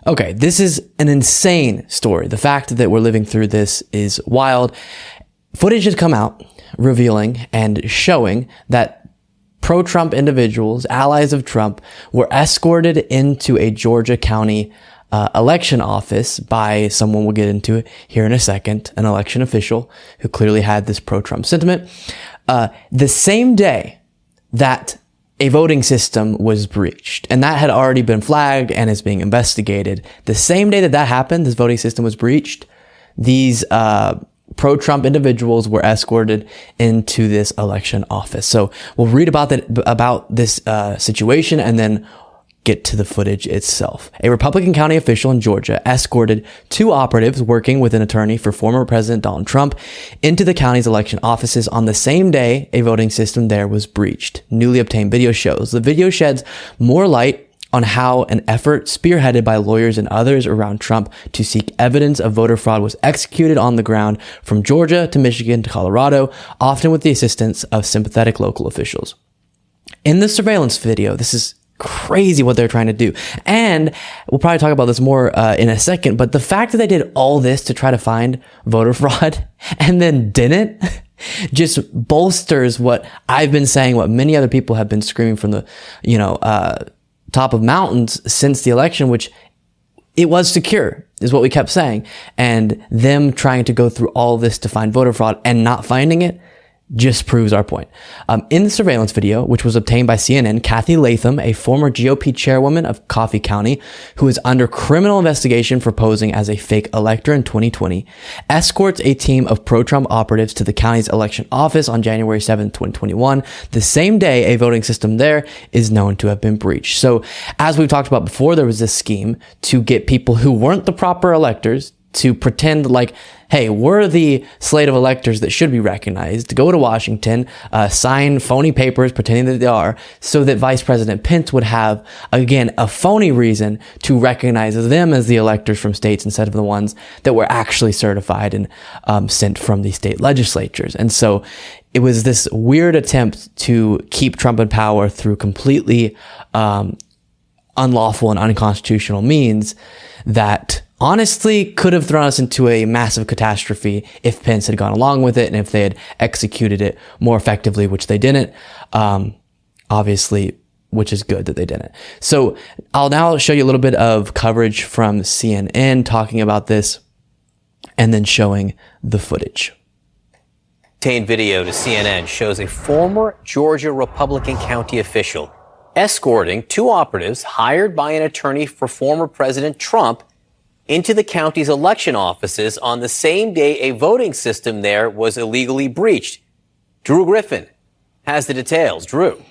Okay, this is an insane story. The fact that we're living through this is wild. Footage has come out revealing and showing that pro-Trump individuals, allies of Trump, were escorted into a Georgia county election office by someone we'll get into it here in a second, an election official who clearly had this pro-Trump sentiment. The same day that a voting system was breached, and that had already been flagged and is being investigated. The same day that that happened, this voting system was breached, these pro-Trump individuals were escorted into this election office. So we'll read about this situation and then get to the footage itself. A Republican county official in Georgia escorted two operatives working with an attorney for former President Donald Trump into the county's election offices on the same day a voting system there was breached. Newly obtained video shows. The video sheds more light on how an effort spearheaded by lawyers and others around Trump to seek evidence of voter fraud was executed on the ground from Georgia to Michigan to Colorado, often with the assistance of sympathetic local officials. In the surveillance video, this is crazy what they're trying to do. And we'll probably talk about this more in a second, but the fact that they did all this to try to find voter fraud and then didn't just bolsters what I've been saying, what many other people have been screaming from the, top of mountains since the election, which it was secure, is what we kept saying. And them trying to go through all this to find voter fraud and not finding it just proves our point. In the surveillance video, which was obtained by CNN, Kathy Latham, a former GOP chairwoman of Coffee County, who is under criminal investigation for posing as a fake elector in 2020, escorts a team of pro-Trump operatives to the county's election office on January 7, 2021, the same day a voting system there is known to have been breached. So, as we've talked about before, there was this scheme to get people who weren't the proper electors to pretend like, hey, we're the slate of electors that should be recognized, to go to Washington, sign phony papers pretending that they are, so that Vice President Pence would have, again, a phony reason to recognize them as the electors from states instead of the ones that were actually certified and sent from the state legislatures. And so it was this weird attempt to keep Trump in power through completely unlawful and unconstitutional means that honestly could have thrown us into a massive catastrophe if Pence had gone along with it and if they had executed it more effectively, which they didn't. Obviously, which is good that they didn't. So I'll now show you a little bit of coverage from CNN talking about this and then showing the footage. Obtained video to CNN shows a former Georgia Republican county official escorting two operatives hired by an attorney for former President Trump into the county's election offices on the same day a voting system there was illegally breached. Drew Griffin has the details. Drew.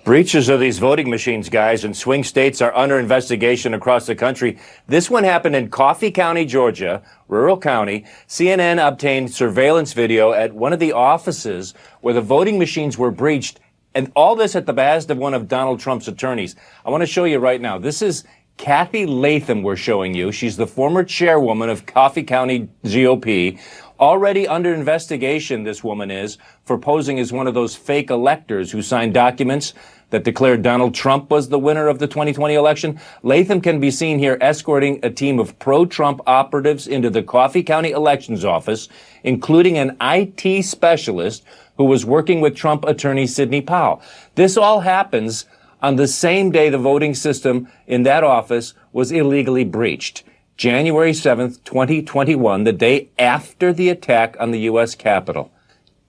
Breaches of these voting machines, guys, in swing states are under investigation across the country. This one happened in Coffee County, Georgia, rural county. CNN obtained surveillance video at one of the offices where the voting machines were breached. And all this at the behest of one of Donald Trump's attorneys. I want to show you right now. This is Kathy Latham we're showing you. She's the former chairwoman of Coffee County GOP. Already under investigation, this woman is, for posing as one of those fake electors who signed documents that declared Donald Trump was the winner of the 2020 election. Latham can be seen here escorting a team of pro-Trump operatives into the Coffee County Elections Office, including an IT specialist who was working with Trump attorney Sidney Powell. This all happens on the same day the voting system in that office was illegally breached. January 7th, 2021, the day after the attack on the U.S. Capitol.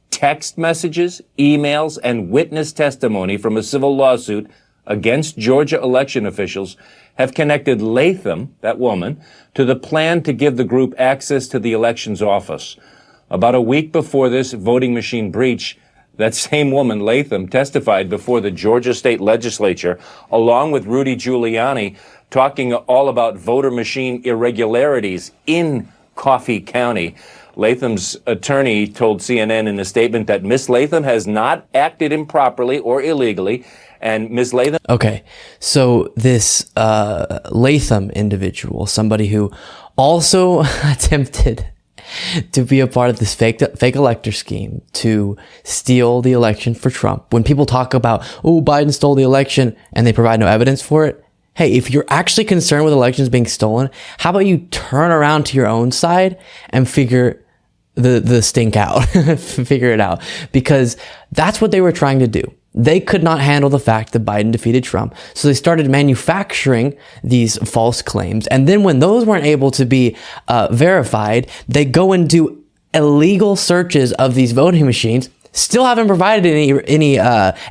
Text messages, emails, and witness testimony from a civil lawsuit against Georgia election officials have connected Latham, that woman, to the plan to give the group access to the elections office. About a week before this voting machine breach, that same woman, Latham, testified before the Georgia state legislature, along with Rudy Giuliani, talking all about voter machine irregularities in Coffee County. Latham's attorney told CNN in a statement that Miss Latham has not acted improperly or illegally, and Miss Latham... Okay, so this Latham individual, somebody who also attempted to be a part of this fake elector scheme to steal the election for Trump. When people talk about, oh, Biden stole the election, and they provide no evidence for it, hey, if you're actually concerned with elections being stolen, how about you turn around to your own side and figure the stink out, figure it out, because that's what they were trying to do. They could not handle the fact that Biden defeated Trump. So they started manufacturing these false claims. And then when those weren't able to be verified, they go and do illegal searches of these voting machines. Still haven't provided any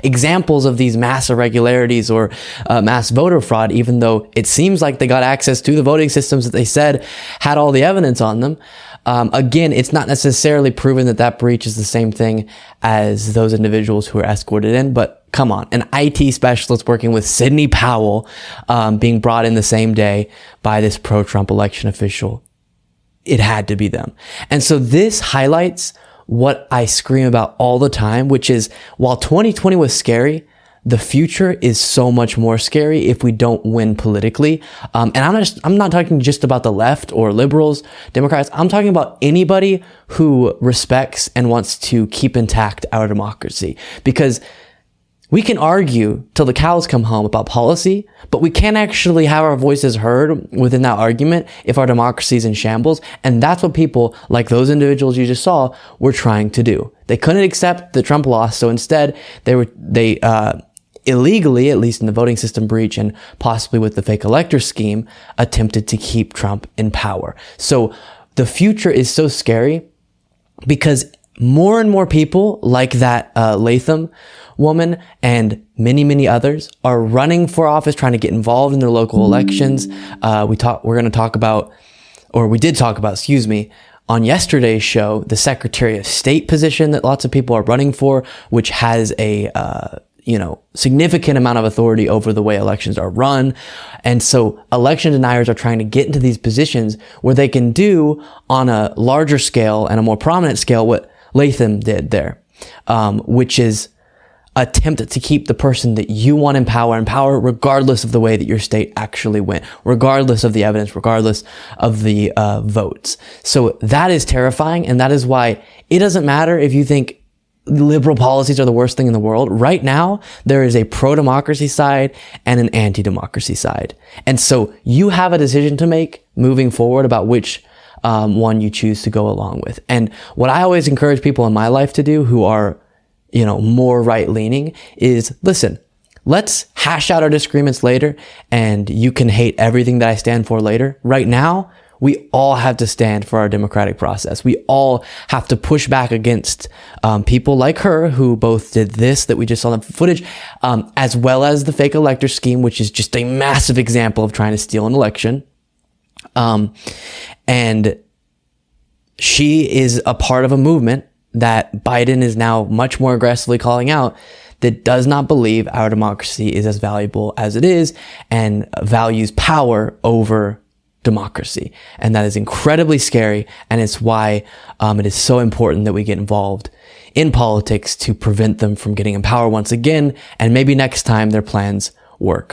examples of these mass irregularities or mass voter fraud, even though it seems like they got access to the voting systems that they said had all the evidence on them. Again, it's not necessarily proven that that breach is the same thing as those individuals who are escorted in, but come on, an IT specialist working with Sidney Powell being brought in the same day by this pro-Trump election official. It had to be them. And so this highlights what I scream about all the time, which is while 2020 was scary, the future is so much more scary if we don't win politically. And I'm not talking just about the left or liberals, Democrats. I'm talking about anybody who respects and wants to keep intact our democracy, because we can argue till the cows come home about policy, but we can't actually have our voices heard within that argument if our democracy is in shambles. And that's what people like those individuals you just saw were trying to do. They couldn't accept that Trump lost, so instead they illegally, at least in the voting system breach and possibly with the fake elector scheme, attempted to keep Trump in power. So the future is so scary because more and more people like that Latham woman and many, many others are running for office, trying to get involved in their local elections. We did talk about, on yesterday's show, the Secretary of State position that lots of people are running for, which has a significant amount of authority over the way elections are run. And so election deniers are trying to get into these positions where they can do on a larger scale and a more prominent scale what Latham did there, which is attempt to keep the person that you want in power regardless of the way that your state actually went, regardless of the evidence, regardless of the votes. So that is terrifying. And that is why it doesn't matter if you think liberal policies are the worst thing in the world. Right now, there is a pro-democracy side and an anti-democracy side. And so you have a decision to make moving forward about which one you choose to go along with. And what I always encourage people in my life to do who are, more right-leaning is, listen, let's hash out our disagreements later and you can hate everything that I stand for later. Right now, we all have to stand for our democratic process. We all have to push back against people like her who both did this that we just saw in the footage, as well as the fake elector scheme, which is just a massive example of trying to steal an election. And she is a part of a movement that Biden is now much more aggressively calling out that does not believe our democracy is as valuable as it is and values power over democracy. And that is incredibly scary. And it's why it is so important that we get involved in politics to prevent them from getting in power once again. And maybe next time their plans work.